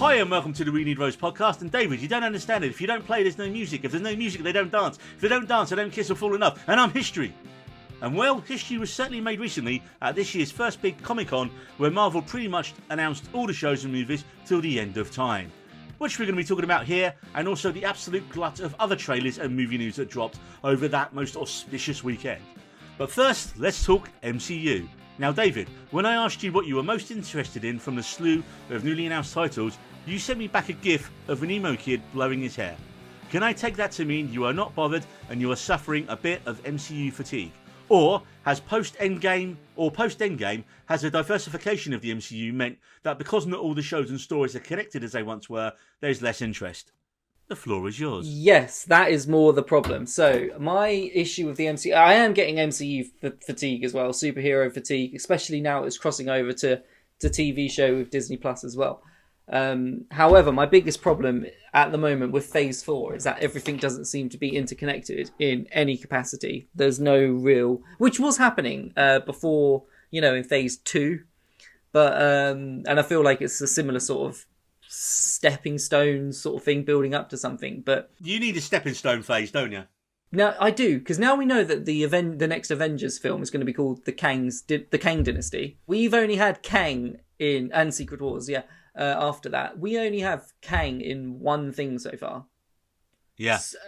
Hi and welcome to the We Need Rose podcast. And David, you don't understand it. If you don't play, there's no music. If there's no music, they don't dance. If they don't dance, they don't kiss or fall in love. And I'm history. And well, history was certainly made recently at this year's first big Comic-Con, where Marvel pretty much announced all the shows and movies till the end of time. Which we're going to be talking about here, and also the absolute glut of other trailers and movie news that dropped over that most auspicious weekend. But first, let's talk MCU. Now David, when I asked you what you were most interested in from the slew of newly announced titles, you sent me back a gif of an emo kid blowing his hair. Can I take that to mean you are not bothered and you are suffering a bit of MCU fatigue? Or has post-Endgame has a diversification of the MCU meant that because not all the shows and stories are connected as they once were, there's less interest? The floor is yours. Yes, that is more the problem. So my issue with the MCU, I am getting MCU fatigue as well, superhero fatigue, especially now it's crossing over to TV show with Disney Plus as well. However, my biggest problem at the moment with Phase 4 is that everything doesn't seem to be interconnected in any capacity. There's no real, which was happening before, in Phase 2, but and I feel like it's a similar sort of stepping stone sort of thing building up to something. But you need a stepping stone phase, don't you? No, I do, because now we know that the next Avengers film is going to be called the Kang Dynasty. We've only had Kang and Secret Wars, yeah. After that, we only have Kang in one thing so far,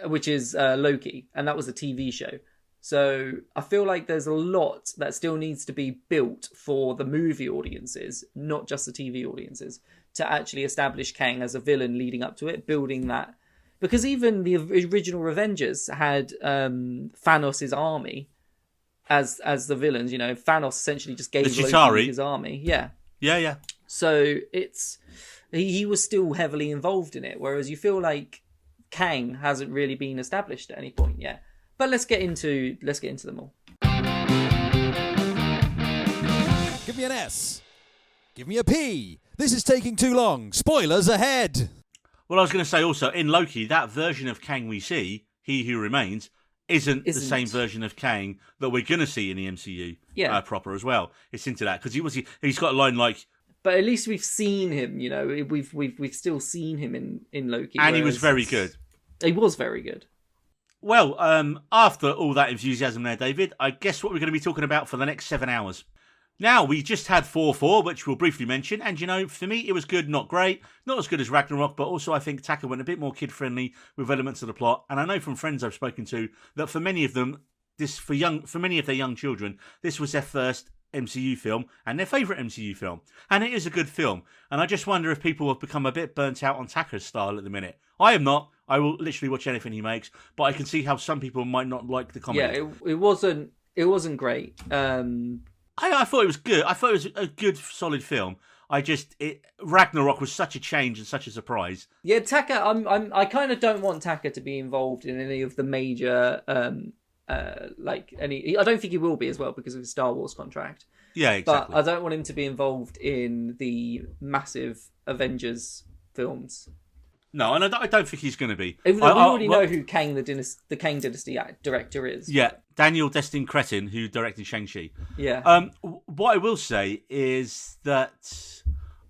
which is Loki, and that was a TV show. So I feel like there's a lot that still needs to be built for the movie audiences, not just the TV audiences, to actually establish Kang as a villain leading up to it, building that. Because even the original Avengers had Thanos' army as the villains. Thanos essentially just gave Loki his army. Yeah. So he was still heavily involved in it, whereas you feel like Kang hasn't really been established at any point yet. But let's get into them all. Give me an S. Give me a P. This is taking too long. Spoilers ahead. Well, I was going to say also, in Loki, that version of Kang we see, He Who Remains, isn't the same version of Kang that we're going to see in the MCU proper as well. It's into that, because he's got a line like... But at least we've seen him, we've still seen him in Loki. And he was very good. He was very good. Well, after all that enthusiasm there, David, I guess what we're going to be talking about for the next 7 hours. Now, we just had 4-4, which we'll briefly mention, and for me, it was good, not great, not as good as Ragnarok, but also I think Taka went a bit more kid-friendly with elements of the plot, and I know from friends I've spoken to that for many of them, for many of their young children, this was their first MCU film and their favourite MCU film, and it is a good film, and I just wonder if people have become a bit burnt out on Taka's style at the minute. I am not. I will literally watch anything he makes, but I can see how some people might not like the comedy. Yeah, it wasn't great. I thought it was good. I thought it was a good, solid film. Ragnarok was such a change and such a surprise. Yeah, Taka. I kind of don't want Taka to be involved in any of the major, I don't think he will be as well because of his Star Wars contract. Yeah, exactly. But I don't want him to be involved in the massive Avengers films. No, and I don't think he's going to be. We already know who Kang the Kang Dynasty director is. Yeah, Daniel Destin Cretton, who directed Shang-Chi. Yeah. What I will say is that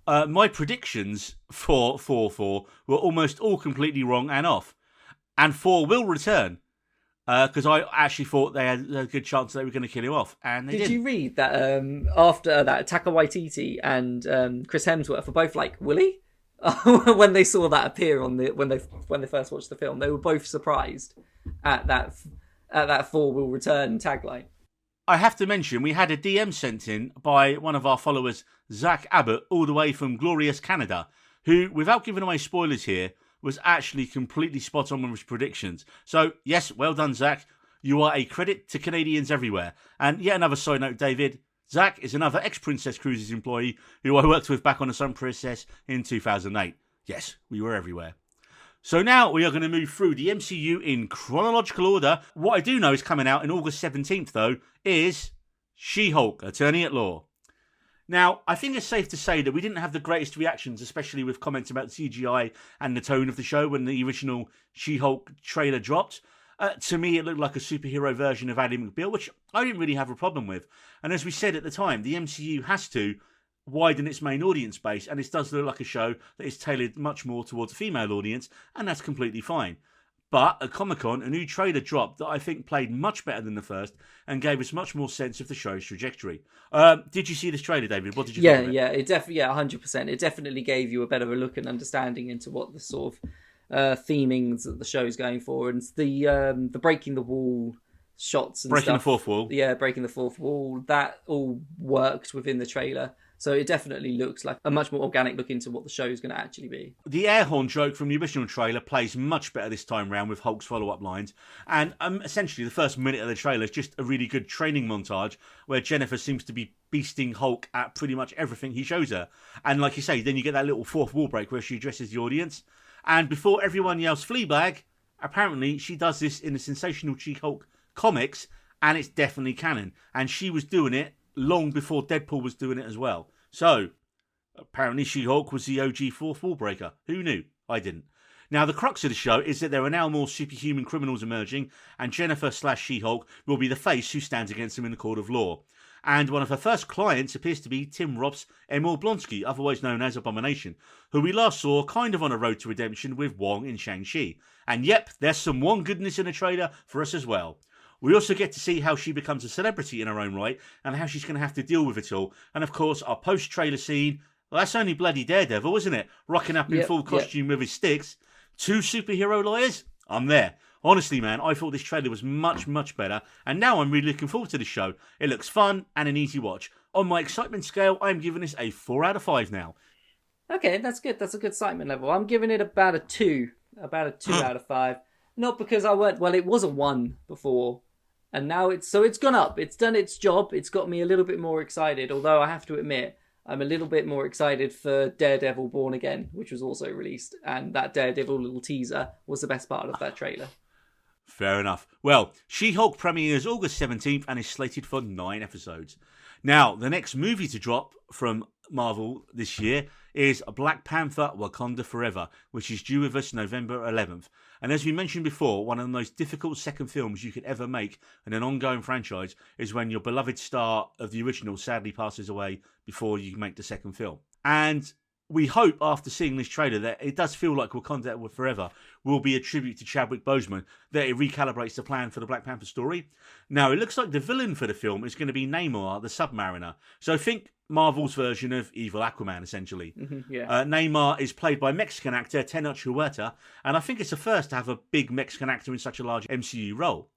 my predictions for 4 were almost all completely wrong and off. And 4 will return. Because I actually thought they had a good chance they were going to kill him off, and they didn't. Did you read that after that, Taika Waititi and Chris Hemsworth were both like, will he? When they saw that appear when they first watched the film, they were both surprised at that 4 will return tagline. I have to mention, we had a DM sent in by one of our followers, Zach Abbott, all the way from glorious Canada, who, without giving away spoilers here, was actually completely spot on with his predictions. So, yes, well done, Zach. You are a credit to Canadians everywhere. And yet another side note, David, Zach is another ex-Princess Cruises employee who I worked with back on the Sun Princess in 2008. Yes, we were everywhere. So now we are going to move through the MCU in chronological order. What I do know is coming out on August 17th, though, is She-Hulk, Attorney at Law. Now, I think it's safe to say that we didn't have the greatest reactions, especially with comments about CGI and the tone of the show when the original She-Hulk trailer dropped. To me, it looked like a superhero version of Ally McBeal, which I didn't really have a problem with. And as we said at the time, the MCU has to widen its main audience base, and it does look like a show that is tailored much more towards a female audience, and that's completely fine. But at Comic-Con, a new trailer dropped that I think played much better than the first and gave us much more sense of the show's trajectory. Did you see this trailer, David? What did you think of it? Yeah, it definitely, 100%. It definitely gave you a better look and understanding into what the sort of themings that the show's going for, and the breaking the wall shots and breaking stuff. The fourth wall. Yeah, breaking the fourth wall. That all worked within the trailer. So it definitely looks like a much more organic look into what the show is going to actually be. The air horn joke from the original trailer plays much better this time round with Hulk's follow-up lines. And essentially the first minute of the trailer is just a really good training montage where Jennifer seems to be beasting Hulk at pretty much everything he shows her. And like you say, then you get that little fourth wall break where she addresses the audience. And before everyone yells Fleabag, apparently she does this in the Sensational She-Hulk comics, and it's definitely canon. And she was doing it long before Deadpool was doing it as well. So, apparently She-Hulk was the OG fourth wall breaker. Who knew? I didn't. Now, the crux of the show is that there are now more superhuman criminals emerging, and Jennifer/She-Hulk will be the face who stands against them in the court of law. And one of her first clients appears to be Tim Roth's Emil Blonsky, otherwise known as Abomination, who we last saw kind of on a road to redemption with Wong in Shang-Chi. And yep, there's some Wong goodness in the trailer for us as well. We also get to see how she becomes a celebrity in her own right and how she's going to have to deal with it all. And of course, our post-trailer scene, well, that's only bloody Daredevil, isn't it? Rocking up in full costume with his sticks. 2 superhero lawyers? I'm there. Honestly, man, I thought this trailer was much, much better. And now I'm really looking forward to the show. It looks fun and an easy watch. On my excitement scale, I'm giving this a 4 out of 5 now. Okay, that's good. That's a good excitement level. I'm giving it about a 2. About a 2 out of 5. Not because it was a 1 before. And now it's gone up. It's done its job. It's got me a little bit more excited. Although I have to admit, I'm a little bit more excited for Daredevil Born Again, which was also released. And that Daredevil little teaser was the best part of that trailer. Fair enough. Well, She-Hulk premieres August 17th and is slated for 9 episodes. Now, the next movie to drop from Marvel this year is Black Panther Wakanda Forever, which is due with us November 11th. And as we mentioned before, one of the most difficult second films you could ever make in an ongoing franchise is when your beloved star of the original sadly passes away before you make the second film. And we hope, after seeing this trailer, that it does feel like Wakanda Forever will be a tribute to Chadwick Boseman, that it recalibrates the plan for the Black Panther story. Now, it looks like the villain for the film is going to be Namor, the Submariner. So think Marvel's version of evil Aquaman, essentially. Namor is played by Mexican actor Tenoch Huerta, and I think it's the first to have a big Mexican actor in such a large MCU role.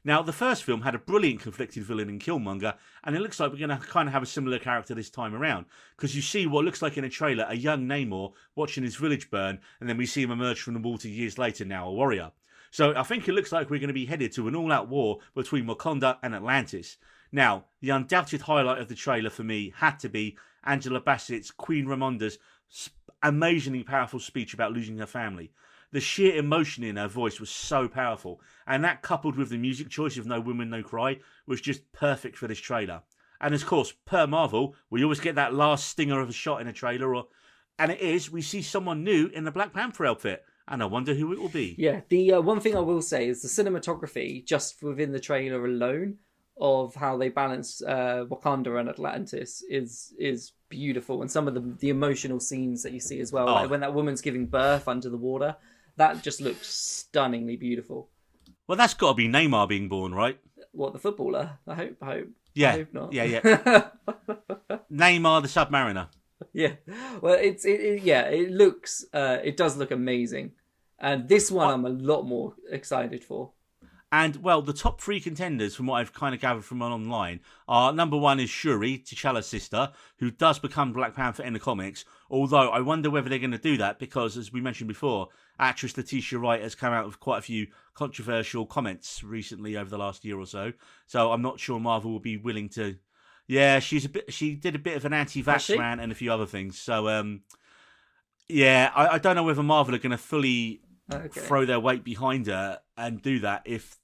Now, the first film had a brilliant conflicted villain in Killmonger, and it looks like we're going to kind of have a similar character this time around, because you see what looks like in a trailer a young Namor watching his village burn, and then we see him emerge from the water years later, now a warrior. So I think it looks like we're going to be headed to an all-out war between Wakanda and Atlantis. Now, the undoubted highlight of the trailer for me had to be Angela Bassett's Queen Ramonda's amazingly powerful speech about losing her family. The sheer emotion in her voice was so powerful, and that coupled with the music choice of No Woman, No Cry was just perfect for this trailer. And of course, per Marvel, we always get that last stinger of a shot in a trailer, and it is, we see someone new in the Black Panther outfit, and I wonder who it will be. Yeah, the one thing I will say is the cinematography, just within the trailer alone, of how they balance Wakanda and Atlantis is beautiful, and some of the emotional scenes that you see as well, like when that woman's giving birth under the water, that just looks stunningly beautiful. Well, that's got to be Neymar being born, right? What, the footballer? I hope. Yeah, I hope not. Yeah. Neymar the Submariner. Yeah, well, it looks, it does look amazing, and this one I'm a lot more excited for. And, well, the top 3 contenders, from what I've kind of gathered from online, are number 1 is Shuri, T'Challa's sister, who does become Black Panther in the comics, although I wonder whether they're going to do that because, as we mentioned before, actress Letitia Wright has come out with quite a few controversial comments recently over the last year or so, so I'm not sure Marvel will be willing to... Yeah, she did a bit of an anti-vax rant and a few other things, so, I don't know whether Marvel are going to fully... throw their weight behind her and do that if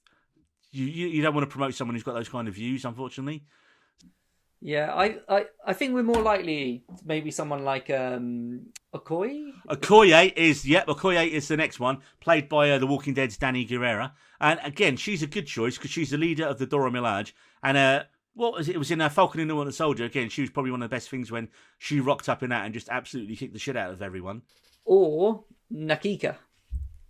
you don't want to promote someone who's got those kind of views, unfortunately. Yeah, I think we're more likely maybe someone like Okoye. Okoye is the next one, played by The Walking Dead's Dani Guerrera, and again she's a good choice because she's the leader of the Dora Milaje, and what was it? It was in Falcon and the Winter Soldier. Again, she was probably one of the best things when she rocked up in that and just absolutely kicked the shit out of everyone. Or Nakika.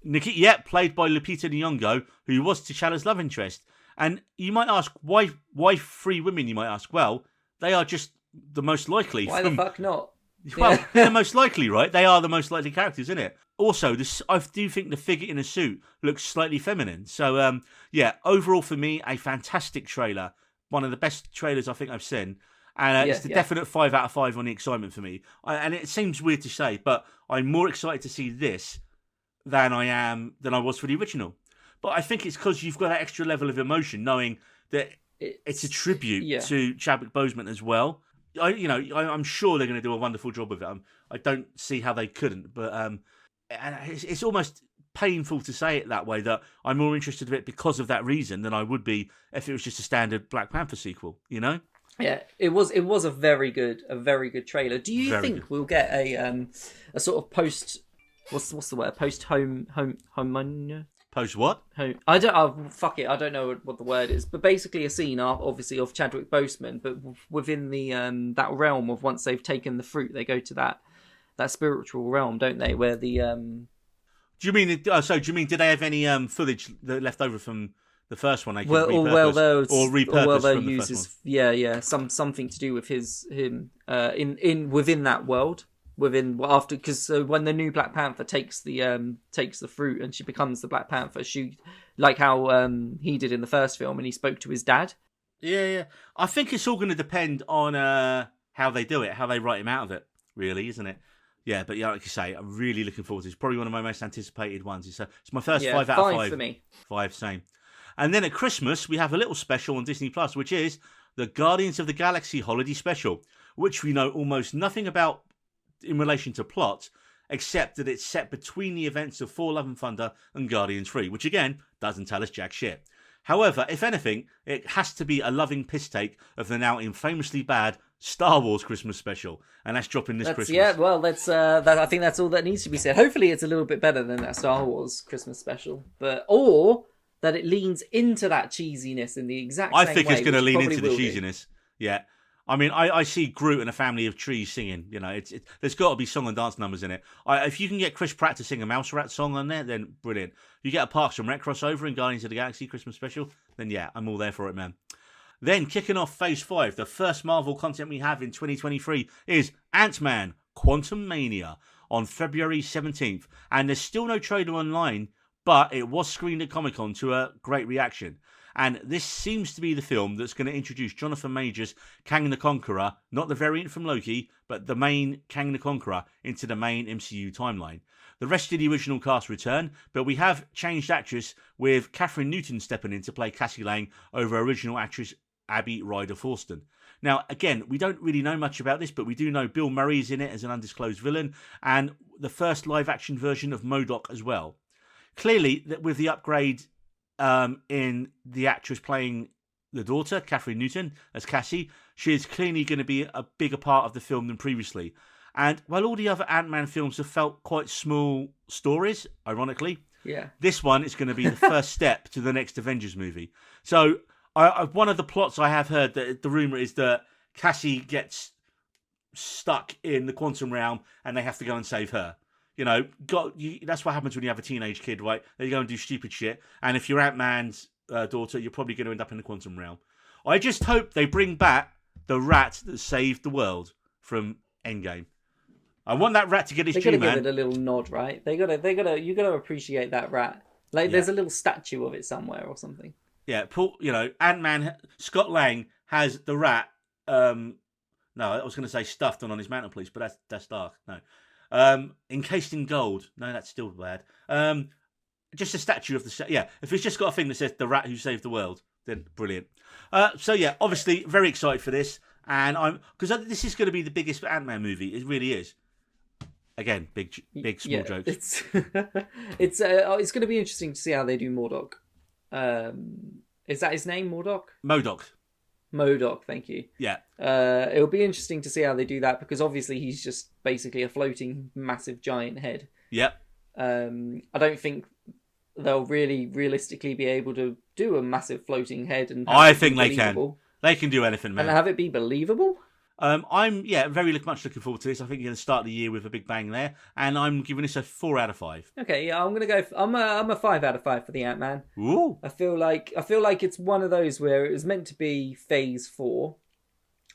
Yeah, played by Lupita Nyong'o, who was T'Challa's love interest. And you might ask, why 3 women, you might ask? Well, they are just the most likely. Why the fuck not? Well, they're the most likely, right? They are the most likely characters, isn't it? Also, I do think the figure in a suit looks slightly feminine. So, yeah, overall for me, a fantastic trailer. One of the best trailers I think I've seen. And it's the definite 5 out of 5 on the excitement for me. And it seems weird to say, but I'm more excited to see this than I was for the original. But I think it's because you've got that extra level of emotion, knowing that it's a tribute to Chadwick Boseman as well. I'm sure they're going to do a wonderful job with it. I don't see how they couldn't, but and it's almost painful to say it that way, that I'm more interested in it because of that reason than I would be if it was just a standard Black Panther sequel. You know? Yeah, it was a very good trailer. Do you think we'll get a sort of post? What's the word? Post home. Post what? I don't. Fuck it. I don't know what the word is. But basically, a scene, obviously, of Chadwick Boseman, but within the that realm of once they've taken the fruit, they go to that spiritual realm, don't they? Where the Do you mean? Do you mean? Did they have any footage left over from the first one? They could repurpose from the first one? Something to do with him within that world. Because when the new Black Panther takes the fruit and she becomes the Black Panther, she, like how he did in the first film, and he spoke to his dad. Yeah. I think it's all going to depend on how they do it, how they write him out of it, really, isn't it? Yeah, but yeah, like you say, I'm really looking forward to it. It's probably one of my most anticipated ones. It's my first 5 out of 5 for me. 5, same. And then at Christmas, we have a little special on Disney Plus, which is the Guardians of the Galaxy Holiday Special, which we know almost nothing about in relation to plot, except that it's set between the events of Thor: Love and Thunder and Guardians 3, which again doesn't tell us jack shit. However, if anything, it has to be a loving piss take of the now infamously bad Star Wars Christmas special, and that's dropping this Christmas. Yeah, well, that's I think that's all that needs to be said. Hopefully, it's a little bit better than that Star Wars Christmas special, or that it leans into that cheesiness in the exact same way. I think it's going to lean into the cheesiness. Yeah. I mean, I see Groot and a family of trees singing. You know, there's got to be song and dance numbers in it. If you can get Chris Pratt to sing a Mouse Rat song on there, then brilliant. You get a Parks and Rec crossover in Guardians of the Galaxy Christmas special, then yeah, I'm all there for it, man. Then, kicking off Phase 5, the first Marvel content we have in 2023 is Ant-Man QuantumMania on February 17th. And there's still no trailer online, but it was screened at Comic-Con to a great reaction. And this seems to be the film that's going to introduce Jonathan Majors' Kang the Conqueror, not the variant from Loki, but the main Kang the Conqueror, into the main MCU timeline. The rest of the original cast return, but we have changed actress with Catherine Newton stepping in to play Cassie Lang over original actress Abby Ryder Forston. Now, again, we don't really know much about this, but we do know Bill Murray's in it as an undisclosed villain, and the first live-action version of MODOK as well. Clearly, with the upgrade in the actress playing the daughter, Catherine Newton, as Cassie, she is clearly going to be a bigger part of the film than previously. And while all the other Ant-Man films have felt quite small stories, ironically, this one is going to be the first step to the next Avengers movie. So, one of the plots I have heard, that the rumour is that Cassie gets stuck in the quantum realm and they have to go and save her. You know, that's what happens when you have a teenage kid, right? They go and do stupid shit. And if you're Ant-Man's daughter, you're probably going to end up in the quantum realm. I just hope they bring back the rat that saved the world from Endgame. I want that rat to get his due, man. They gotta give it a little nod, right? You gotta appreciate that rat. Like, there's a little statue of it somewhere or something. Yeah, Ant-Man, Scott Lang has the rat. No, I was going to say stuffed on his mantelpiece, but that's dark. No. Encased in gold. No, that's still bad. Just a statue of the... Yeah, if it's just got a thing that says the rat who saved the world, then brilliant. So yeah, obviously very excited for this. And because this is going to be the biggest Ant-Man movie. It really is. Again, big small jokes. It's going to be interesting to see how they do MODOK. Is that his name, MODOK? MODOK, thank you. Yeah. It'll be interesting to see how they do that, because obviously he's just basically a floating massive giant head. Yep. I don't think they'll really realistically be able to do a massive floating head. And I think they can. They can do anything, man. And have it be believable? I'm very much looking forward to this. I think you're going to start the year with a big bang there, and I'm giving this a 4 out of 5. Okay, yeah, I'm gonna go. I'm a 5 out of 5 for the Ant-Man. Ooh. I feel like it's one of those where it was meant to be Phase 4.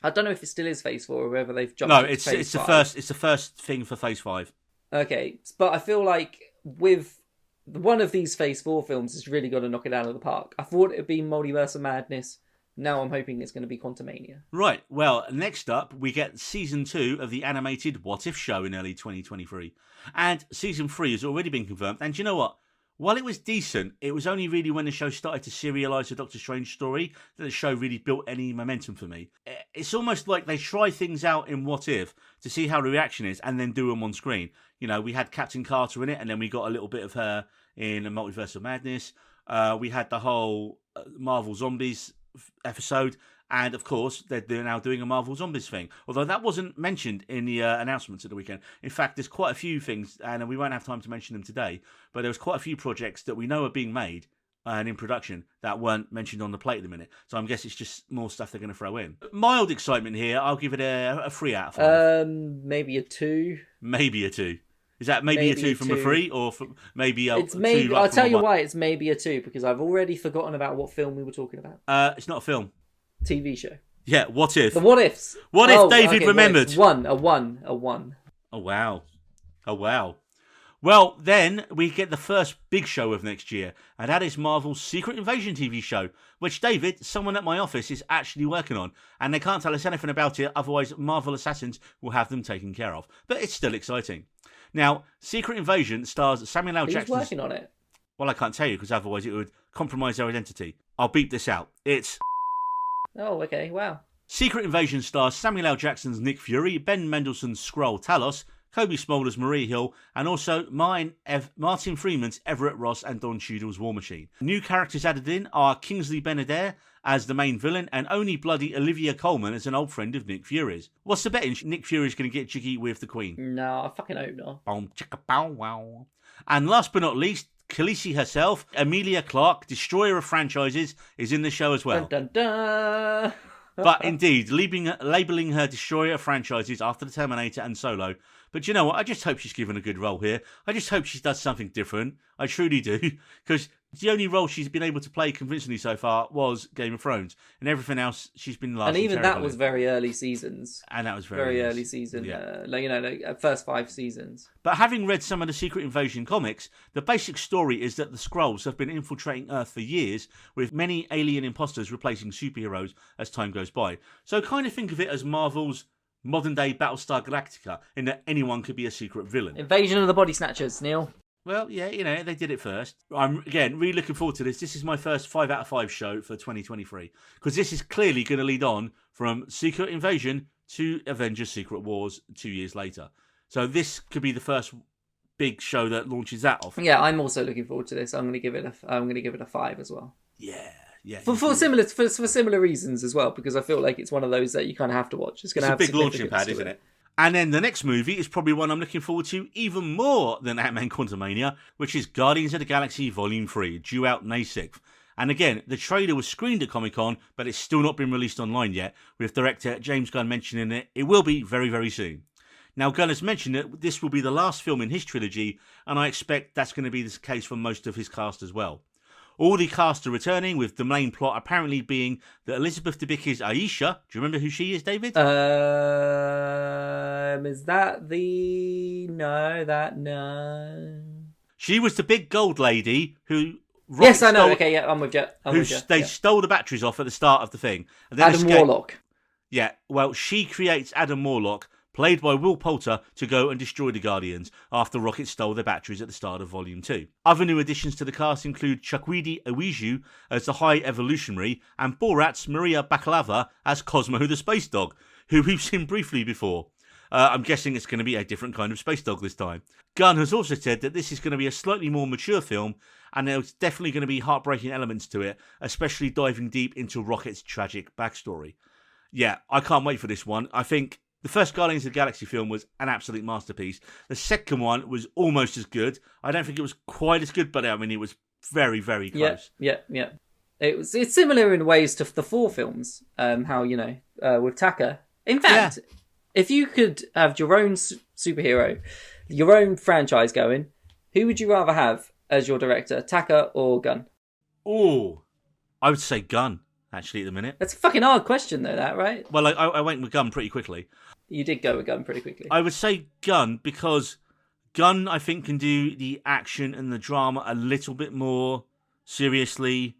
I don't know if it still is Phase 4 or whether they've jumped. No, to it's Phase the 5. first. It's the first thing for Phase 5. Okay, but I feel like with one of these Phase 4 films is really got to knock it out of the park. I thought it would be Multiverse of Madness. Now I'm hoping it's going to be QuantumMania. Right, well, next up, we get Season 2 of the animated What If show in early 2023. And Season 3 has already been confirmed. And do you know what? While it was decent, it was only really when the show started to serialise the Doctor Strange story that the show really built any momentum for me. It's almost like they try things out in What If to see how the reaction is and then do them on screen. You know, we had Captain Carter in it, and then we got a little bit of her in a Multiverse of Madness. We had the whole Marvel Zombies episode, and of course they're now doing a Marvel Zombies thing, although that wasn't mentioned in the announcements at the weekend. In fact, there's quite a few things, and we won't have time to mention them today, but there's quite a few projects that we know are being made and in production that weren't mentioned on the plate at the minute, so I guess it's just more stuff they're going to throw in. Mild excitement here. I'll give it a 3 out of 5. Maybe a 2. Maybe a 2. Is that maybe a 2 from a 3, or maybe a it's 2? Maybe. I'll tell you why it's maybe a 2, because I've already forgotten about what film we were talking about. It's not a film. TV show. Yeah, What If? The What Ifs. What if David remembered? A one. Oh wow. Well, then we get the first big show of next year, and that is Marvel's Secret Invasion TV show, which David, someone at my office, is actually working on, and they can't tell us anything about it, otherwise Marvel Assassins will have them taken care of. But it's still exciting. Now, Secret Invasion stars Samuel L. Jackson. Who's working on it? Well, I can't tell you, because otherwise it would compromise their identity. I'll beep this out. It's... Oh, okay, wow. Secret Invasion stars Samuel L. Jackson's Nick Fury, Ben Mendelsohn's Skrull Talos, Kobe Smolder's Marie Hill, and also Martin Freeman's Everett Ross and Don Cheadle's War Machine. New characters added in are Kingsley Ben-Adir as the main villain, and only bloody Olivia Colman as an old friend of Nick Fury's. What's the betting? Nick Fury's going to get jiggy with the Queen? No, I fucking hope not. Boom, chicka, bow, wow. And last but not least, Khaleesi herself, Emilia Clarke, destroyer of franchises, is in the show as well. Dun, dun, dun. But indeed, labelling her destroyer of franchises after the Terminator and Solo. But you know what? I just hope she's given a good role here. I just hope she does something different. I truly do. Because the only role she's been able to play convincingly so far was Game of Thrones. And everything else, she's been largely And even terrible that was very early seasons. And that was very early season. Yeah. First 5 seasons. But having read some of the Secret Invasion comics, the basic story is that the Skrulls have been infiltrating Earth for years, with many alien imposters replacing superheroes as time goes by. So kind of think of it as Marvel's modern-day Battlestar Galactica, in that anyone could be a secret villain. Invasion of the Body Snatchers, Neil. Well, yeah, you know, they did it first. I'm, again, really looking forward to this. This is my first 5 out of 5 show for 2023. Because this is clearly going to lead on from Secret Invasion to Avengers Secret Wars 2 years later. So this could be the first big show that launches that off. Yeah, I'm also looking forward to this. I'm going to give it a 5 as well. Yeah. For similar reasons as well, because I feel like it's one of those that you kind of have to watch. It's a big launching pad, isn't it? And then the next movie is probably one I'm looking forward to even more than Ant-Man Quantumania, which is Guardians of the Galaxy Volume 3, due out May 6th. And again, the trailer was screened at Comic-Con, but it's still not been released online yet, with director James Gunn mentioning it. It will be very, very soon. Now, Gunn has mentioned that this will be the last film in his trilogy, and I expect that's going to be the case for most of his cast as well. All the cast are returning, with the main plot apparently being that Elizabeth Debicki's Aisha, do you remember who she is, David? Is that the... No. She was the big gold lady who... Yes, I know. Okay, yeah, I'm with you. They stole the batteries off at the start of the thing. And then Adam Warlock. Yeah, well, she creates Adam Warlock, played by Will Poulter, to go and destroy the Guardians after Rocket stole their batteries at the start of Volume 2. Other new additions to the cast include Chukwudi Iwiju as the High Evolutionary and Borat's Maria Bakalova as Cosmo the Space Dog, who we've seen briefly before. I'm guessing it's going to be a different kind of space dog this time. Gunn has also said that this is going to be a slightly more mature film, and there's definitely going to be heartbreaking elements to it, especially diving deep into Rocket's tragic backstory. Yeah, I can't wait for this one. I think the first Guardians of the Galaxy film was an absolute masterpiece. The second one was almost as good. I don't think it was quite as good, but I mean, it was very, very close. Yeah. It's similar in ways to the Thor films. How with Taka. In fact, if you could have your own superhero, your own franchise going, who would you rather have as your director, Taka or Gunn? Oh, I would say Gunn, actually, at the minute. That's a fucking hard question, though, that, right? Well, I went with Gunn pretty quickly. You did go with Gunn pretty quickly. I would say Gunn because Gunn, I think, can do the action and the drama a little bit more seriously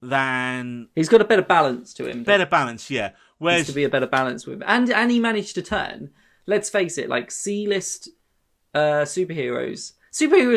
than... He's got a better balance to him. Better balance, yeah. Whereas... Needs to be a better balance with him. And he managed to turn, let's face it, like C-list superheroes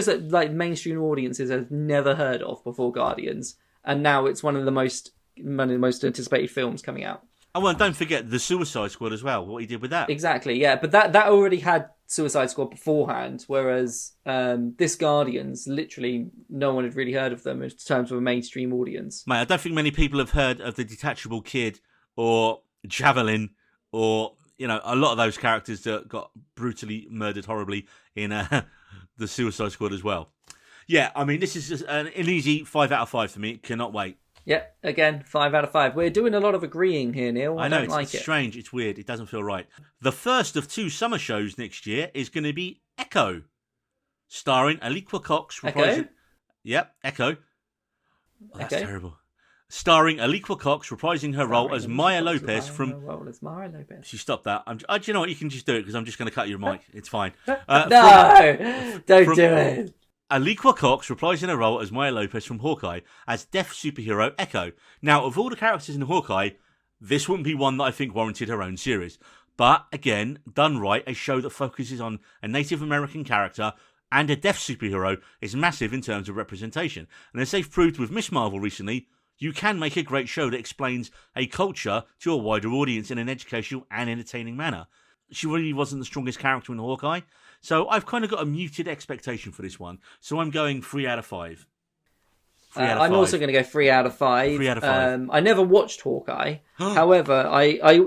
that like mainstream audiences have never heard of before Guardians, and now it's one of the most anticipated films coming out. Oh, well, don't forget the Suicide Squad as well, what he did with that. Exactly, yeah, but that already had Suicide Squad beforehand, whereas this Guardians, literally no one had really heard of them in terms of a mainstream audience. Mate, I don't think many people have heard of the Detachable Kid or Javelin or, a lot of those characters that got brutally murdered horribly in the Suicide Squad as well. Yeah, I mean, this is just an easy 5 out of 5 for me. Cannot wait. Yeah, again, 5 out of 5. We're doing a lot of agreeing here, Neil. I know, it's strange. It's weird. It doesn't feel right. The first of 2 summer shows next year is going to be Echo, starring Aliqua Cox. Echo? Yep, Echo. Oh, that's terrible. Starring Aliqua Cox reprising her role as Maya Lopez from... She stopped that. Do you know what? You can just do it because I'm just going to cut your mic. It's fine. Don't do it. Aliqua Cox reprising her role as Maya Lopez from Hawkeye as deaf superhero Echo. Now, of all the characters in Hawkeye, this wouldn't be one that I think warranted her own series. But, again, done right, a show that focuses on a Native American character and a deaf superhero is massive in terms of representation. And as they've proved with Miss Marvel recently, you can make a great show that explains a culture to a wider audience in an educational and entertaining manner. She really wasn't the strongest character in Hawkeye, so I've kind of got a muted expectation for this one. So I'm going 3 out of 5. I'm also going to go 3 out of 5. 3 out of 5. I never watched Hawkeye. However, I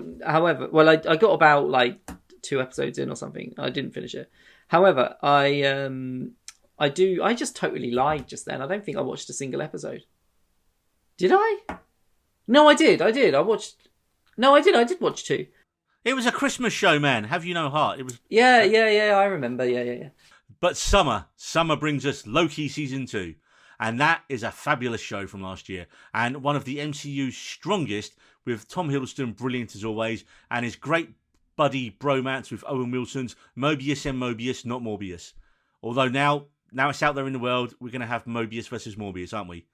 got about like 2 episodes in or something. I didn't finish it. However, I just totally lied just then. I don't think I watched a single episode. Did I? No, I did. I did watch 2. It was a Christmas show, man. Have you no heart? It was. Yeah. I remember. Yeah. But summer brings us Loki season 2, and that is a fabulous show from last year, and one of the MCU's strongest, with Tom Hiddleston brilliant as always, and his great buddy bromance with Owen Wilson's Mobius and Mobius, not Morbius. Although now it's out there in the world, we're going to have Mobius versus Morbius, aren't we?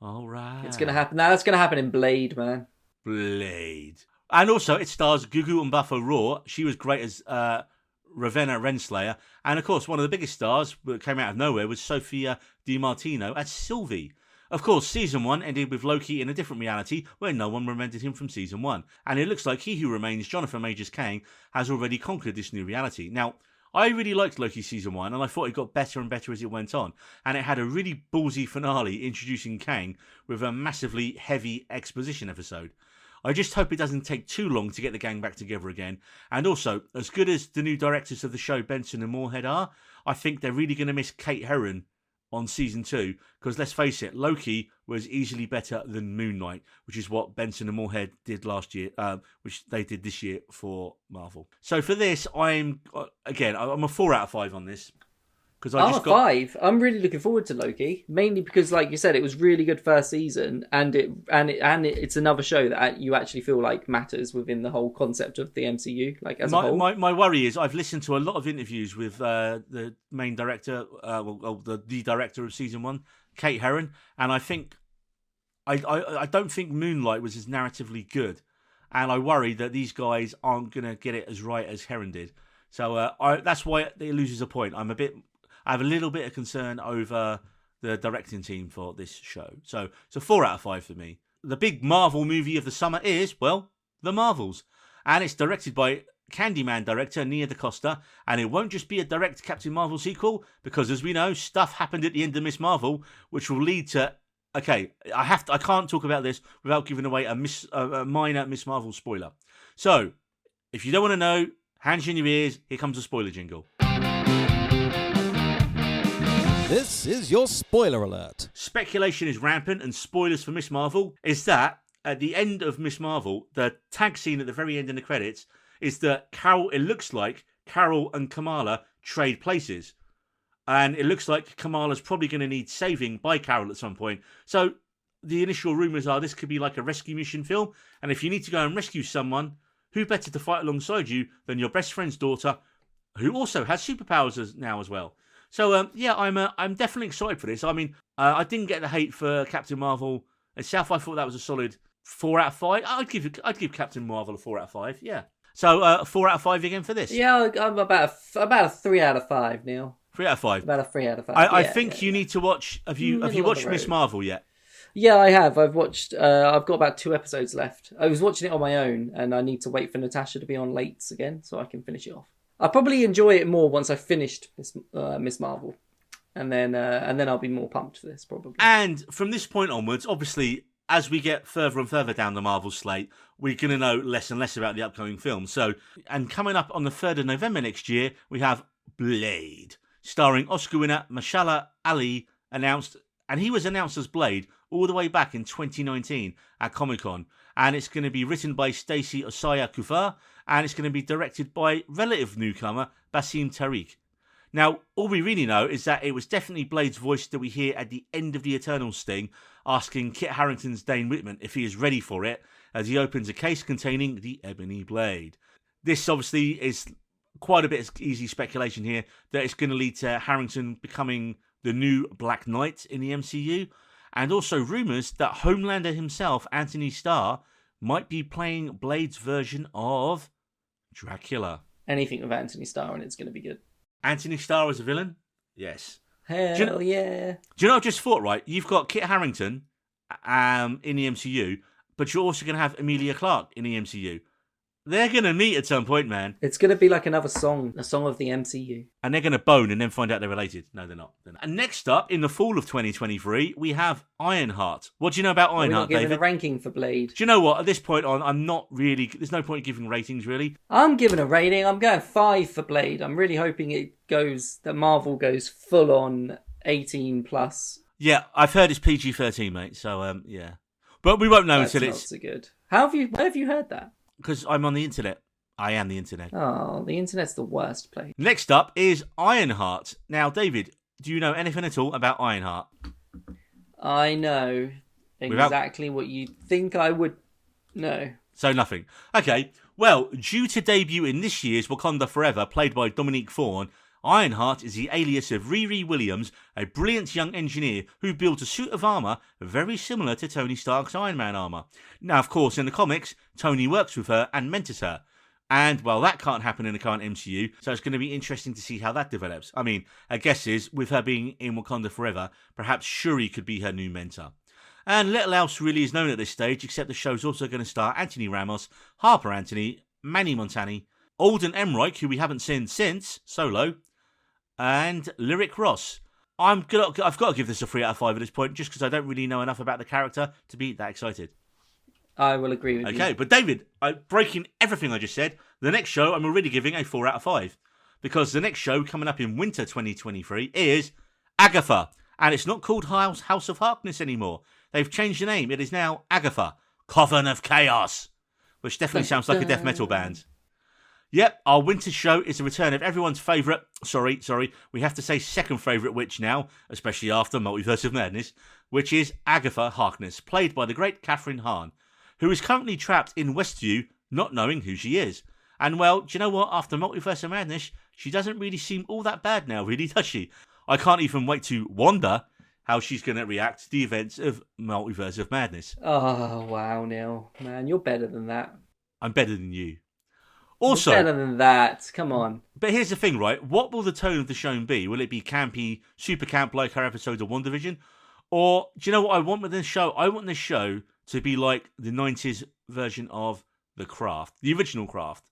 All right. It's going to happen. Now that's going to happen in Blade, man. Blade. And also, it stars Gugu Mbatha-Raw. She was great as Ravenna Renslayer. And of course, one of the biggest stars that came out of nowhere was Sophia DiMartino as Sylvie. Of course, season 1 ended with Loki in a different reality where no one remembered him from season 1. And it looks like He Who Remains, Jonathan Majors-Kang, has already conquered this new reality. Now, I really liked Loki season 1, and I thought it got better and better as it went on. And it had a really ballsy finale introducing Kang with a massively heavy exposition episode. I just hope it doesn't take too long to get the gang back together again. And also, as good as the new directors of the show, Benson and Moorhead, are, I think they're really going to miss Kate Herron on season 2. Because let's face it, Loki was easily better than Moon Knight, which is what Benson and Moorhead did last year, which they did this year for Marvel. So for this, I'm a 4 out of 5 on this. I'm a 5. I'm really looking forward to Loki, mainly because, like you said, it was really good first season, and it's another show that you actually feel like matters within the whole concept of the MCU, like as a whole. My worry is I've listened to a lot of interviews with the main director, the director of season 1, Kate Herron, and I think I don't think Moonlight was as narratively good, and I worry that these guys aren't going to get it as right as Herron did. So that's why it loses a point. I have a little bit of concern over the directing team for this show. So 4 out of 5 for me. The big Marvel movie of the summer is, well, The Marvels. And it's directed by Candyman director Nia DaCosta. And it won't just be a direct Captain Marvel sequel, because as we know, stuff happened at the end of Miss Marvel, which will lead to... Okay, I can't talk about this without giving away a minor Miss Marvel spoiler. So, if you don't want to know, hands in your ears, here comes a spoiler jingle. This is your spoiler alert. Speculation is rampant, and spoilers for Miss Marvel is that at the end of Miss Marvel, the tag scene at the very end in the credits is that it looks like Carol and Kamala trade places. And it looks like Kamala's probably going to need saving by Carol at some point. So the initial rumours are this could be like a rescue mission film. And if you need to go and rescue someone, who better to fight alongside you than your best friend's daughter, who also has superpowers now as well. So, I'm definitely excited for this. I mean, I didn't get the hate for Captain Marvel itself. I thought that was a solid 4 out of 5. I'd give Captain Marvel a 4 out of 5, yeah. So, 4 out of 5 again for this? Yeah, I'm about a 3 out of 5, Neil. 3 out of 5? About a 3 out of 5. I think you need to watch... Have you watched Miss Marvel yet? Yeah, I have. I've watched... I've got about 2 episodes left. I was watching it on my own, and I need to wait for Natasha to be on late again, so I can finish it off. I'll probably enjoy it more once I've finished Miss Marvel. And then I'll be more pumped for this, probably. And from this point onwards, obviously, as we get further and further down the Marvel slate, we're going to know less and less about the upcoming film. So, and coming up on the 3rd of November next year, we have Blade, starring Oscar winner Mahershala Ali, announced, and he was announced as Blade all the way back in 2019 at Comic-Con. And it's going to be written by Stacey Osaya Kufar, and it's going to be directed by relative newcomer Basim Tariq. Now, all we really know is that it was definitely Blade's voice that we hear at the end of the Eternal sting, asking Kit Harington's Dane Whitman if he is ready for it, as he opens a case containing the Ebony Blade. This obviously is quite a bit of easy speculation here that it's going to lead to Harington becoming the new Black Knight in the MCU, and also rumours that Homelander himself, Anthony Starr, might be playing Blade's version of Dracula. Anything with Anthony Starr and it's going to be good. Anthony Starr as a villain? Yes. Hell yeah. Do you know what I just thought, right? You've got Kit Harington in the MCU, but you're also going to have Emilia Clarke in the MCU. They're going to meet at some point, man. It's going to be like another song, a song of the MCU. And they're going to bone and then find out they're related. No, they're not. And next up, in the fall of 2023, we have Ironheart. What do you know about Ironheart, David? We're not giving a ranking for Blade. Do you know what? At this point on, I'm not really... There's no point in giving ratings, really. I'm giving a rating. I'm going 5 for Blade. I'm really hoping that Marvel goes full on 18 plus. Yeah, I've heard it's PG-13, mate. So, yeah. But we won't know until it's... That's not so good. Where have you heard that? Because I'm on the internet. I am the internet. Oh, the internet's the worst place. Next up is Ironheart. Now, David, do you know anything at all about Ironheart? I know exactly what you think I would know. So nothing. Okay, well, due to debut in this year's Wakanda Forever, played by Dominique Thorne, Ironheart is the alias of Riri Williams, a brilliant young engineer who builds a suit of armour very similar to Tony Stark's Iron Man armour. Now, of course, in the comics, Tony works with her and mentors her. And, well, that can't happen in the current MCU, so it's going to be interesting to see how that develops. I mean, a guess is, with her being in Wakanda Forever, perhaps Shuri could be her new mentor. And little else really is known at this stage, except the show's also going to star Anthony Ramos, Harper Anthony, Manny Montani, Alden Ehrenreich, who we haven't seen since Solo, and Lyric Ross. I've got to give this a 3 out of 5 at this point, just because I don't really know enough about the character to be that excited. I will agree with you. Okay, but David, breaking everything I just said, the next show I'm already giving a 4 out of 5. Because the next show coming up in winter 2023 is Agatha. And it's not called House of Harkness anymore. They've changed the name. It is now Agatha, Coven of Chaos. Which definitely sounds like a death metal band. Yep, our winter show is the return of everyone's favourite, we have to say second favourite witch now, especially after Multiverse of Madness, which is Agatha Harkness, played by the great Catherine Hahn, who is currently trapped in Westview, not knowing who she is. And well, do you know what? After Multiverse of Madness, she doesn't really seem all that bad now, really, does she? I can't even wait to wonder how she's going to react to the events of Multiverse of Madness. Oh, wow, Neil. Man, you're better than that. I'm better than you. Also, better than that. Come on. But here's the thing, right? What will the tone of the show be? Will it be campy, super camp like our episodes of WandaVision? Or, do you know what I want with this show? I want this show to be like the 90s version of The Craft, the original Craft.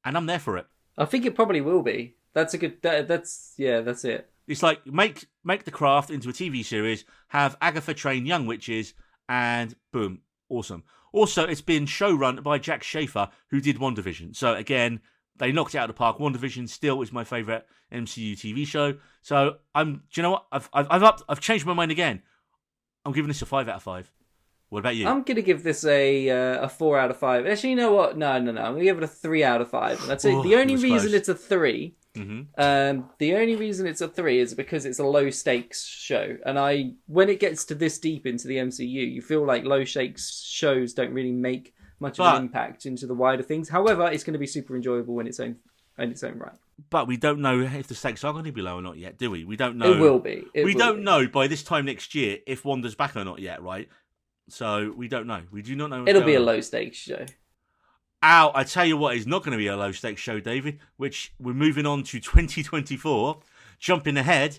And I'm there for it. I think it probably will be. That's a good... That's it. It's like, make The Craft into a TV series, have Agatha train young witches, and boom, awesome. Also, it's been showrun by Jack Schaefer, who did WandaVision. So again, They knocked it out of the park. WandaVision still is my favourite MCU TV show. So do you know what? I've changed my mind again. I'm giving this a 5 out of 5. What about you? I'm going to give this a 4 out of 5. Actually, you know what? No. I'm going to give it a 3 out of 5. And that's it. The only reason it's a 3... the only reason it's a 3 is because it's a low stakes show, and when it gets to this deep into the MCU, you feel like low stakes shows don't really make much of an impact into the wider things. However, it's going to be super enjoyable in its own right. But we don't know if the stakes are going to be low or not yet, do we? We don't know. It will be. We don't know by this time next year if Wanda's back or not yet, right? So we don't know. We do not know. It'll be a low stakes show. Ow, I tell you what is not going to be a low-stakes show, David, which we're moving on to 2024, jumping ahead,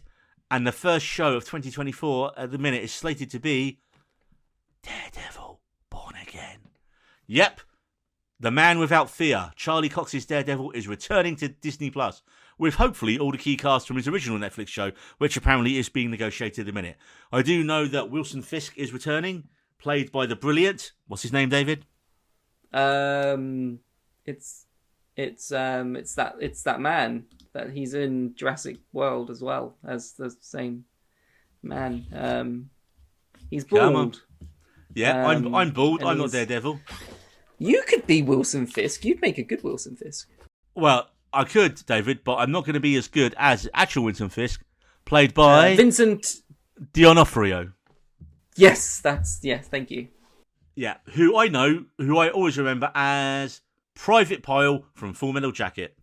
and the first show of 2024 at the minute is slated to be Daredevil, Born Again. Yep, the man without fear, Charlie Cox's Daredevil, is returning to Disney+, with hopefully all the key cast from his original Netflix show, which apparently is being negotiated at the minute. I do know that Wilson Fisk is returning, played by the brilliant, what's his name, David? It's that man that he's in Jurassic World as well as the same man. He's bald. Yeah, I'm bald. I'm not Daredevil. You could be Wilson Fisk. You'd make a good Wilson Fisk. Well, I could, David, but I'm not going to be as good as actual Wilson Fisk, played by Vincent D'Onofrio. Yes, thank you. Yeah, who I always remember as Private Pyle from Full Metal Jacket.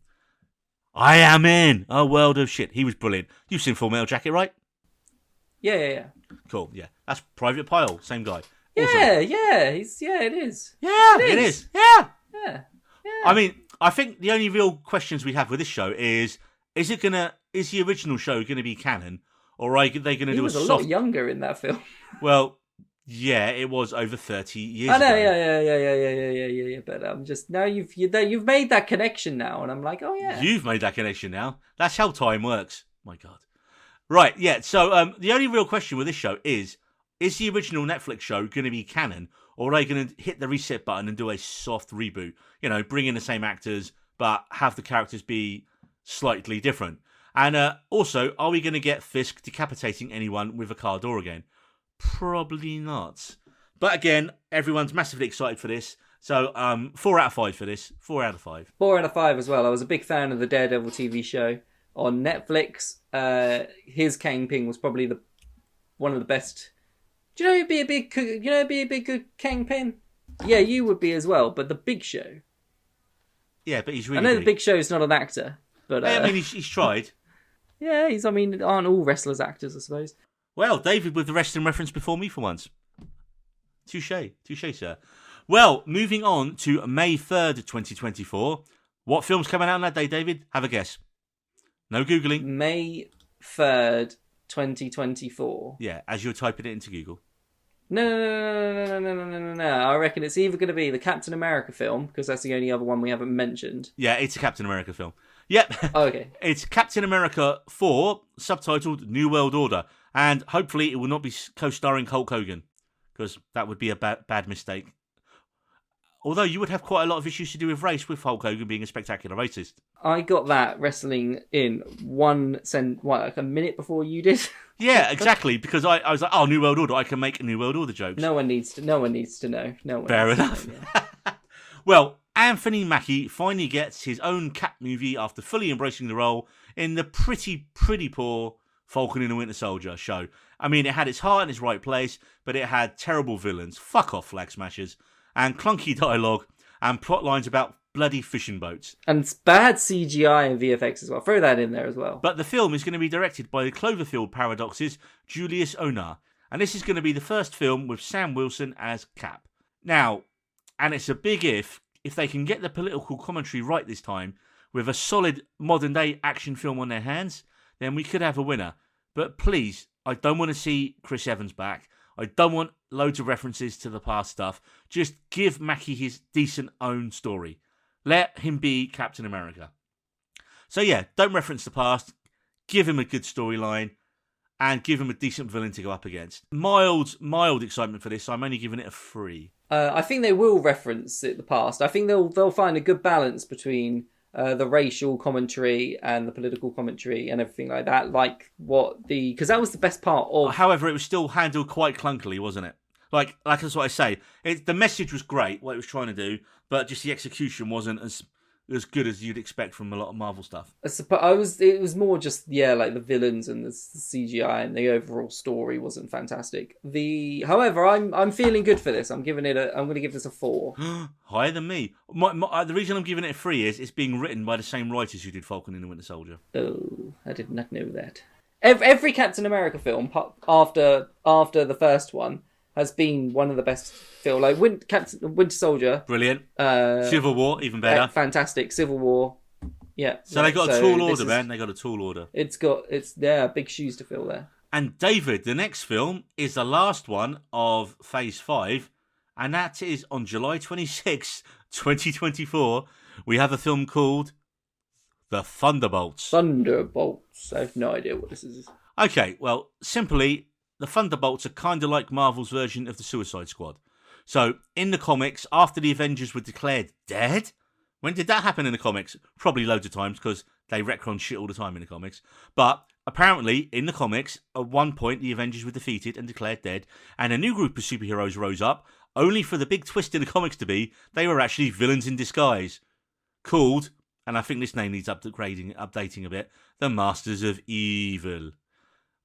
I am in a world of shit. He was brilliant. You've seen Full Metal Jacket, right? Yeah. Cool, yeah. That's Private Pyle, same guy. Yeah, awesome. it is. Yeah, it is. Yeah. Yeah. I mean, I think the only real questions we have with this show is the original show going to be canon, or are they going to do a soft... He was a lot younger in that film. Well... Yeah, it was over 30 years ago. I know, ago. yeah. But I'm just now you've made that connection now, and I'm like, oh yeah. You've made that connection now. That's how time works. My God. Right, yeah. So the only real question with this show is the original Netflix show going to be canon, or are they going to hit the reset button and do a soft reboot? You know, bring in the same actors, but have the characters be slightly different. And also, are we going to get Fisk decapitating anyone with a car door again? Probably not. But again, everyone's massively excited for this. So 4 out of 5 for this. 4 out of 5. 4 out of 5 as well. I was a big fan of the Daredevil TV show on Netflix. His Kingpin was probably one of the best. Do you know it'd be a big good Kingpin? Yeah, you would be as well. But the Big Show. Yeah, but he's really. I know the Big Show's not an actor, but I mean he's tried. Yeah, aren't all wrestlers actors, I suppose. Well, David with the wrestling reference before me for once. Touche, sir. Well, moving on to May 3rd, 2024. What film's coming out on that day, David? Have a guess. No Googling. May 3rd, 2024. Yeah, as you're typing it into Google. No. I reckon it's either going to be the Captain America film, because that's the only other one we haven't mentioned. Yeah, it's a Captain America film. Yep. Oh, okay. It's Captain America 4, subtitled New World Order. And hopefully it will not be co-starring Hulk Hogan, because that would be a bad mistake. Although you would have quite a lot of issues to do with race, with Hulk Hogan being a spectacular racist. I got that wrestling in like a minute before you did. Yeah, exactly, because I was like, oh, New World Order, I can make New World Order jokes. No one needs to know. Fair enough. Well, Anthony Mackie finally gets his own Cap movie after fully embracing the role in the pretty poor Falcon and the Winter Soldier show. I mean, it had its heart in its right place, but it had terrible villains, fuck off flag smashers, and clunky dialogue, and plot lines about bloody fishing boats. And bad CGI and VFX as well. Throw that in there as well. But the film is going to be directed by the Cloverfield Paradox's Julius Onah, and this is going to be the first film with Sam Wilson as Cap. Now, and it's a big if they can get the political commentary right this time, with a solid modern-day action film on their hands, then we could have a winner. But please, I don't want to see Chris Evans back. I don't want loads of references to the past stuff. Just give Mackie his decent own story. Let him be Captain America. So yeah, don't reference the past. Give him a good storyline. And give him a decent villain to go up against. Mild excitement for this. So I'm only giving it a 3. I think they will reference the past. I think they'll find a good balance between the racial commentary and the political commentary and everything like that. Because that was the best part of. However, it was still handled quite clunkily, wasn't it? Like that's what I say. The message was great, what it was trying to do, but just the execution wasn't as good as you'd expect from a lot of Marvel stuff. It was more just like the villains and the CGI and the overall story wasn't fantastic. However, I'm feeling good for this. I'm going to give this a 4. Higher than me. The reason I'm giving it a 3 is it's being written by the same writers who did Falcon and the Winter Soldier. Oh, I did not know that. Every Captain America film after the first one has been one of the best film. Like Winter Soldier, brilliant. Civil War, even better. Fantastic. Civil War, yeah. So they got a tall order, man. They got a tall order. It's big shoes to fill there. And David, the next film is the last one of Phase 5, and that is on July 26, 2024. We have a film called The Thunderbolts. Thunderbolts. I have no idea what this is. Okay, well, simply, the Thunderbolts are kind of like Marvel's version of the Suicide Squad. So, in the comics, after the Avengers were declared dead, when did that happen in the comics? Probably loads of times, because they retcon shit all the time in the comics. But, apparently, in the comics, at one point, the Avengers were defeated and declared dead, and a new group of superheroes rose up, only for the big twist in the comics to be, they were actually villains in disguise. Called, and I think this name needs updating a bit, the Masters of Evil.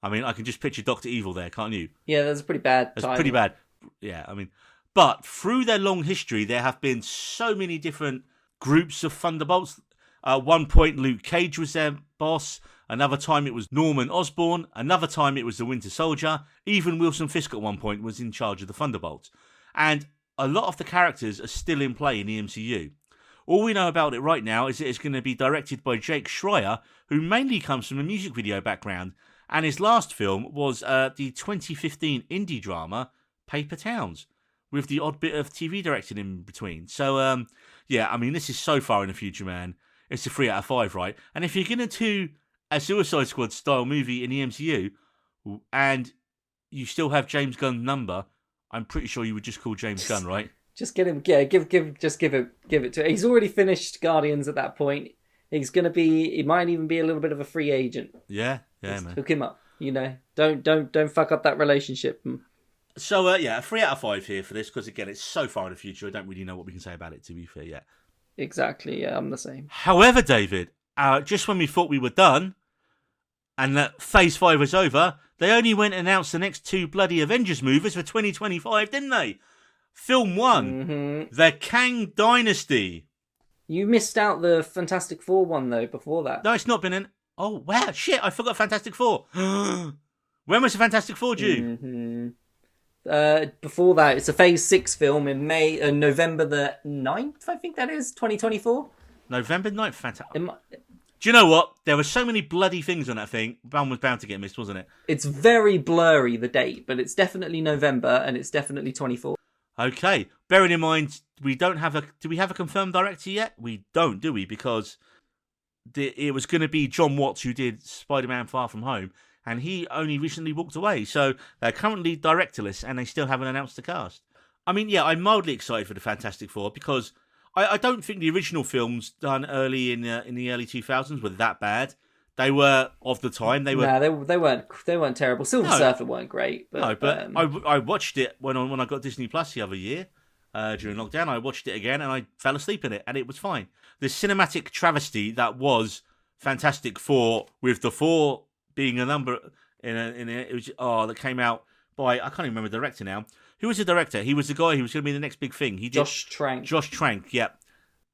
I mean, I can just picture Dr. Evil there, can't you? Yeah, that's pretty bad. That's pretty bad. Yeah, I mean, but through their long history, there have been so many different groups of Thunderbolts. At one point, Luke Cage was their boss. Another time, it was Norman Osborn. Another time, it was the Winter Soldier. Even Wilson Fisk at one point was in charge of the Thunderbolts. And a lot of the characters are still in play in the MCU. All we know about it right now is that it's going to be directed by Jake Schreier, who mainly comes from a music video background. And his last film was the 2015 indie drama Paper Towns, with the odd bit of TV directing in between. So, yeah, I mean, this is so far in the future, man. It's a 3 out of 5, right? And if you're going to do a Suicide Squad style movie in the MCU, and you still have James Gunn's number, I'm pretty sure you would just call James Gunn, right? Just get him, yeah, give it to him. He's already finished Guardians at that point. He might even be a little bit of a free agent. Yeah, just man. Hook him up, Don't fuck up that relationship. So, yeah, a 3 out of 5 here for this, because, again, it's so far in the future, I don't really know what we can say about it, to be fair, yet. Exactly, yeah, I'm the same. However, David, just when we thought we were done, and that Phase 5 was over, they only went and announced the next 2 bloody Avengers movies for 2025, didn't they? Film 1, The Kang Dynasty. You missed out the Fantastic Four one, though, before that. No, it's not been in... Oh, wow, shit, I forgot Fantastic Four. When was the Fantastic Four due? Before that, it's a Phase 6 film in November the 9th, I think that is, 2024. November 9th, fantastic. Do you know what? There were so many bloody things on that thing. One was bound to get missed, wasn't it? It's very blurry, the date, but it's definitely November, and it's definitely 24. Okay, bearing in mind, we don't have do we have a confirmed director yet? We don't, do we? Because it was going to be John Watts who did Spider-Man Far From Home, and he only recently walked away. So they're currently directorless, and they still haven't announced the cast. I mean, yeah, I'm mildly excited for the Fantastic Four, because I don't think the original films done early in the early 2000s were that bad. They were of the time. They were. No, they weren't terrible. Silver Surfer weren't great. But, no, but I watched it when I got Disney Plus the other year during lockdown. I watched it again and I fell asleep in it, and it was fine. The cinematic travesty that was Fantastic Four, with the 4 being a number in it was that came out by, I can't even remember the director now. Who was the director? He was the guy who was going to be the next big thing. Josh Trank. Josh Trank, yeah.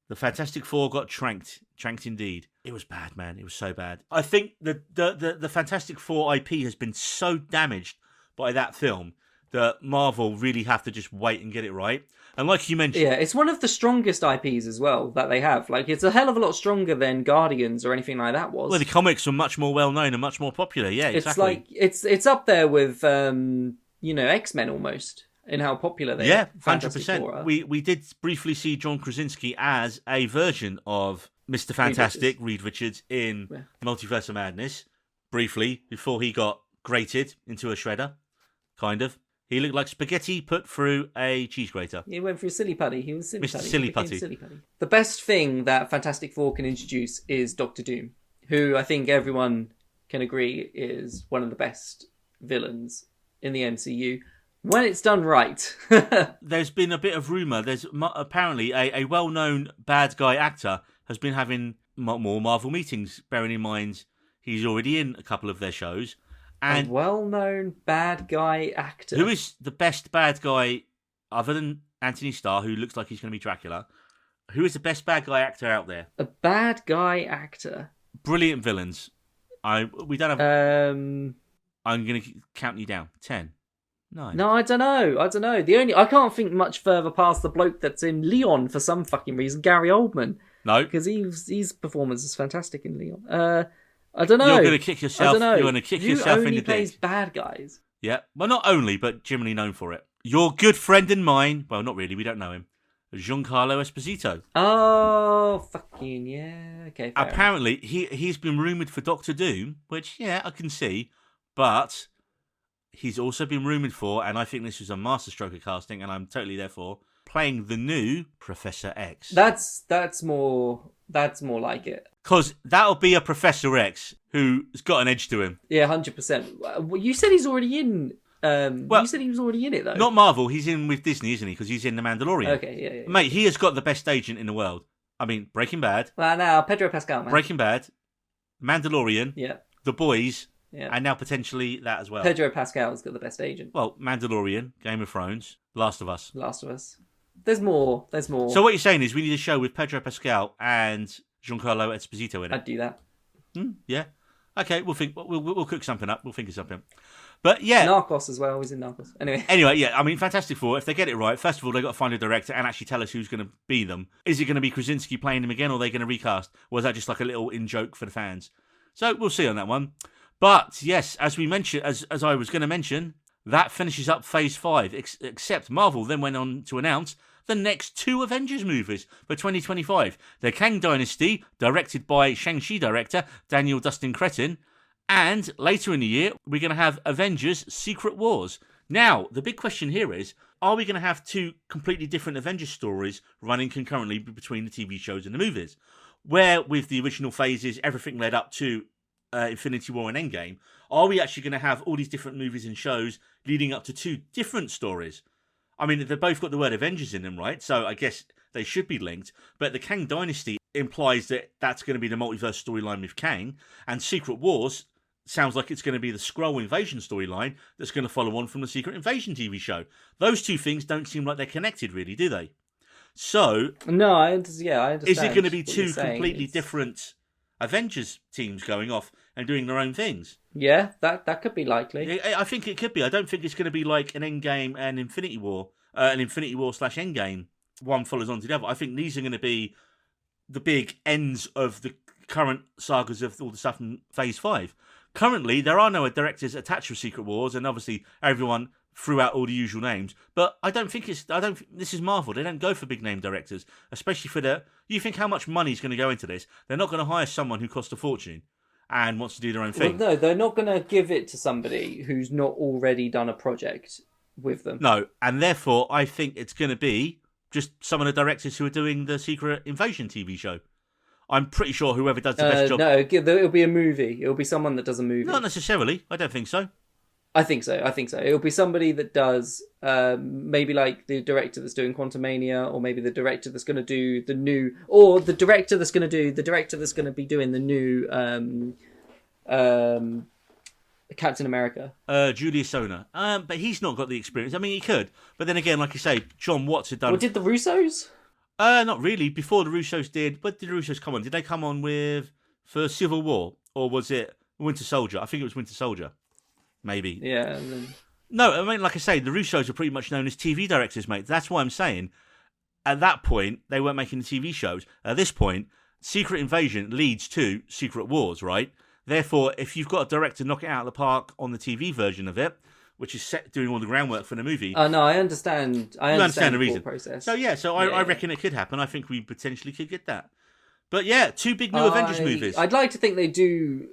The Fantastic Four got tranked indeed. It was bad, man. It was so bad. I think the Fantastic Four IP has been so damaged by that film that Marvel really have to just wait and get it right. And like you mentioned... Yeah, it's one of the strongest IPs as well that they have. Like, it's a hell of a lot stronger than Guardians or anything like that was. Well, the comics were much more well-known and much more popular, yeah, exactly. It's like, it's up there with, X-Men almost, in how popular they are. Yeah, 100%. We did briefly see John Krasinski as a version of Mr. Fantastic, Reed Richards, in Multiverse of Madness, briefly, before he got grated into a shredder, kind of. He looked like spaghetti put through a cheese grater. He went through silly putty. He was silly Mr. putty. Silly He became Putty. silly putty. The best thing that Fantastic Four can introduce is Doctor Doom, who I think everyone can agree is one of the best villains in the MCU when it's done right. There's been a bit of rumour. There's apparently a well-known bad guy actor has been having more Marvel meetings, bearing in mind he's already in a couple of their shows. And a well-known bad guy actor. Who is the best bad guy, other than Anthony Starr, who looks like he's going to be Dracula? Who is the best bad guy actor out there? A bad guy actor. Brilliant villains. We don't have... I'm going to count you down. 10. 9. No, I don't know. I can't think much further past the bloke that's in Leon for some fucking reason, Gary Oldman. No. Because his performance is fantastic in Leon. I don't know. You're going to kick yourself. I don't know. You're going to kick yourself in the dick. He only plays bad guys. Yeah. Well, not only, but generally known for it. Your good friend and mine, well, not really, we don't know him, Giancarlo Esposito. Oh, fucking yeah. Okay, fair Apparently, he's been rumoured for Doctor Doom, which, yeah, I can see, but he's also been rumoured for, and I think this was a masterstroke of casting, and I'm totally there for, playing the new Professor X. That's more like it. Because that'll be a Professor X who's got an edge to him. Yeah, 100%. You said he's already in... you said he was already in it, though. Not Marvel, he's in with Disney, isn't he? Because he's in The Mandalorian. Okay, yeah. Mate, he has got the best agent in the world. I mean, Breaking Bad. Well, now, Pedro Pascal, man. Breaking Bad, Mandalorian, yeah. The Boys, yeah. and now potentially that as well. Pedro Pascal's got the best agent. Well, Mandalorian, Game of Thrones, Last of Us. There's more. So what you're saying is we need a show with Pedro Pascal and Giancarlo Esposito in it. I'd do that. Yeah. Okay, we'll cook something up. We'll think of something. But yeah. Narcos as well. He's in Narcos. Anyway, yeah, I mean, Fantastic Four, if they get it right, first of all, they've got to find a director and actually tell us who's going to be them. Is it going to be Krasinski playing them again, or are they going to recast? Or is that just like a little in-joke for the fans? So we'll see on that one. But yes, as we mentioned, as I was going to mention, that finishes up Phase 5, except Marvel then went on to announce the next 2 Avengers movies for 2025. The Kang Dynasty, directed by Shang-Chi director Daniel Dustin Cretton, and later in the year, we're going to have Avengers Secret Wars. Now, the big question here is, are we going to have 2 completely different Avengers stories running concurrently between the TV shows and the movies? Where, with the original phases, everything led up to Infinity War and Endgame, are we actually going to have all these different movies and shows leading up to 2 different stories? I mean, they've both got the word Avengers in them, right? So I guess they should be linked. But the Kang Dynasty implies that that's going to be the multiverse storyline with Kang. And Secret Wars sounds like it's going to be the Skrull invasion storyline that's going to follow on from the Secret Invasion TV show. Those 2 things don't seem like they're connected, really, do they? So... No, I understand. Is it going to be 2 completely different Avengers teams going off and doing their own things? Yeah, that could be likely. I think it could be. I don't think it's going to be like an Endgame and Infinity War, an Infinity War / Endgame. One follows on to the other. I think these are going to be the big ends of the current sagas of all the stuff in Phase 5. Currently, there are no directors attached to Secret Wars, and obviously everyone threw out all the usual names. But this is Marvel. They don't go for big name directors, especially for you think how much money is going to go into this? They're not going to hire someone who costs a fortune and wants to do their own thing. Well, no, they're not going to give it to somebody who's not already done a project with them. No, and therefore I think it's going to be just some of the directors who are doing the Secret Invasion TV show. I'm pretty sure whoever does the best job... No, it'll be a movie. It'll be someone that does a movie. Not necessarily. I don't think so. I think so. It'll be somebody that does, maybe like the director that's doing QuantumMania, or maybe the director that's going to do the new... Or the director that's going to be doing the new Captain America. Julius Sona. But he's not got the experience. I mean, he could. But then again, like you say, John Watts had done... Well, did the Russos? Not really. Before the Russos did... What did the Russos come on? Did they come on for Civil War? Or was it Winter Soldier? I think it was Winter Soldier. Maybe. Yeah. No, I mean, like I say, the Russos are pretty much known as TV directors, mate. That's why I'm saying, at that point, they weren't making the TV shows. At this point, Secret Invasion leads to Secret Wars, right? Therefore, if you've got a director knock it out of the park on the TV version of it, which is set doing all the groundwork for the movie... No, I understand. I understand the reason. Process. So, I reckon it could happen. I think we potentially could get that. But yeah, 2 big new Avengers movies. I'd like to think they do...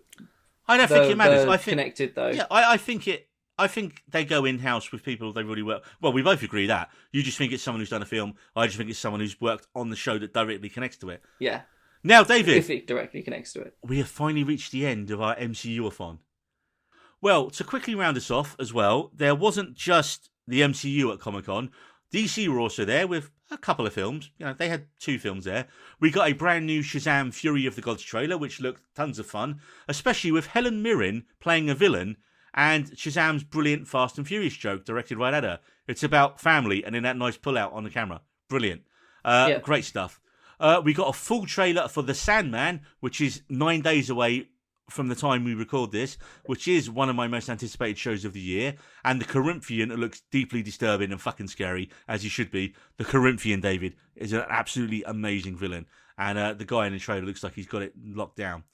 I don't think it matters. I think connected though. Yeah, I think it. I think they go in-house with people they really work. Well, we both agree that. You just think it's someone who's done a film. I just think it's someone who's worked on the show that directly connects to it. Yeah. Now, David. If it directly connects to it. We have finally reached the end of our MCU-a-thon. Well, to quickly round us off as well, there wasn't just the MCU at Comic-Con. DC were also there with a couple of films. You know, they had 2 films there. We got a brand new Shazam Fury of the Gods trailer, which looked tons of fun, especially with Helen Mirren playing a villain and Shazam's brilliant Fast and Furious joke directed right at her. It's about family and in that nice pull-out on the camera. Brilliant. Great stuff. We got a full trailer for The Sandman, which is 9 days away from the time we record this, which is one of my most anticipated shows of the year. And the Corinthian looks deeply disturbing and fucking scary, as he should be. The Corinthian, David, is an absolutely amazing villain. And the guy in the trailer looks like he's got it locked down.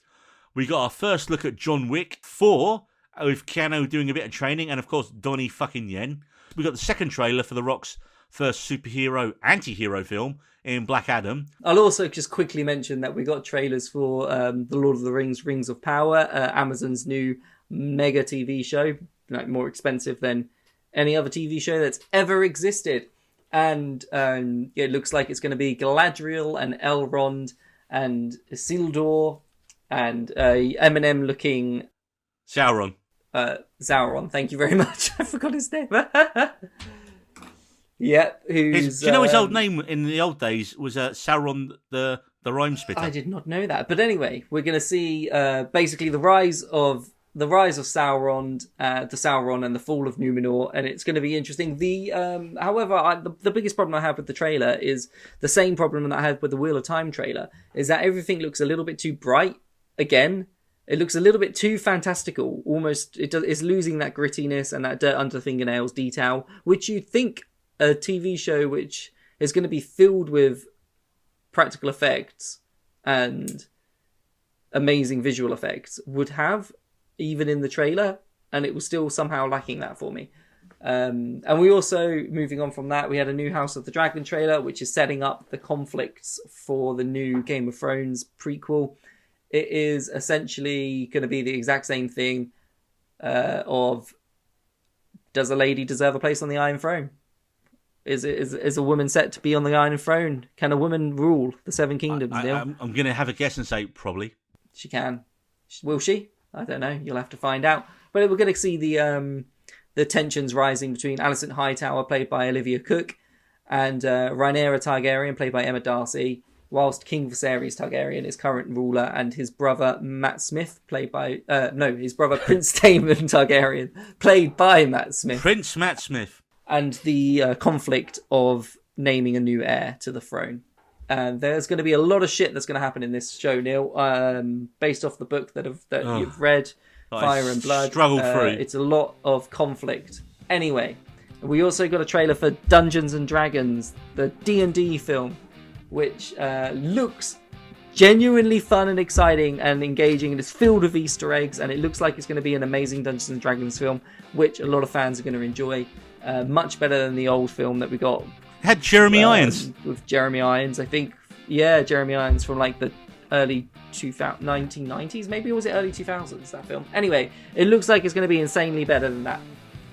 We got our first look at John Wick 4, with Keanu doing a bit of training, and of course Donnie fucking Yen. We got the second trailer for The Rock's first superhero anti-hero film in Black Adam. I'll also just quickly mention that we got trailers for The Lord of the Rings, Rings of Power, Amazon's new mega TV show, like more expensive than any other TV show that's ever existed. And it looks like it's going to be Galadriel and Elrond and Isildur and Eminem looking Sauron. Sauron, thank you very much. I forgot his name. Yeah, do you know his old name in the old days was Sauron the Rhyme Spitter? I did not know that. But anyway, we're going to see basically the rise of Sauron, the Sauron, and the fall of Numenor, and it's going to be interesting. However, the biggest problem I have with the trailer is the same problem that I had with the Wheel of Time trailer, is that everything looks a little bit too bright. Again, it looks a little bit too fantastical. Almost, it's losing that grittiness and that dirt under fingernails detail, which you'd think a TV show which is going to be filled with practical effects and amazing visual effects would have, even in the trailer, and it was still somehow lacking that for me. And we also, moving on from that, we had a new House of the Dragon trailer, which is setting up the conflicts for the new Game of Thrones prequel. It is essentially going to be the exact same thing of, does a lady deserve a place on the Iron Throne? Is a woman set to be on the Iron Throne? Can a woman rule the Seven Kingdoms, Neil? I'm going to have a guess and say probably. She can. Will she? I don't know. You'll have to find out. But we're going to see the tensions rising between Alicent Hightower, played by Olivia Cook, and Rhaenyra Targaryen, played by Emma Darcy, whilst King Viserys Targaryen is current ruler, and his brother Matt Smith, played by... his brother Prince Daemon Targaryen, played by Matt Smith. Prince Matt Smith. And the conflict of naming a new heir to the throne. And there's going to be a lot of shit that's going to happen in this show, Neil, based off the book that you've read, Fire and Blood. Struggled through. It's a lot of conflict. Anyway, we also got a trailer for Dungeons and Dragons, the D&D film, which looks genuinely fun and exciting and engaging, and it's filled with Easter eggs, and it looks like it's going to be an amazing Dungeons and Dragons film, which a lot of fans are going to enjoy. Much better than the old film that we got. Had Jeremy Irons. With Jeremy Irons, I think. Yeah, Jeremy Irons from like the early 1990s, maybe, or was it early 2000s, that film? Anyway, it looks like it's going to be insanely better than that.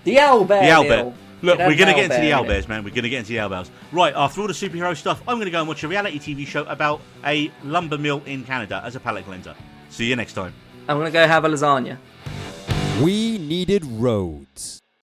The Owlbear. The Owlbear. Look, we're going to get into the Owlbears, man. We're going to get into the Owlbears. Right, after all the superhero stuff, I'm going to go and watch a reality TV show about a lumber mill in Canada as a palate cleanser. See you next time. I'm going to go have a lasagna. We needed roads.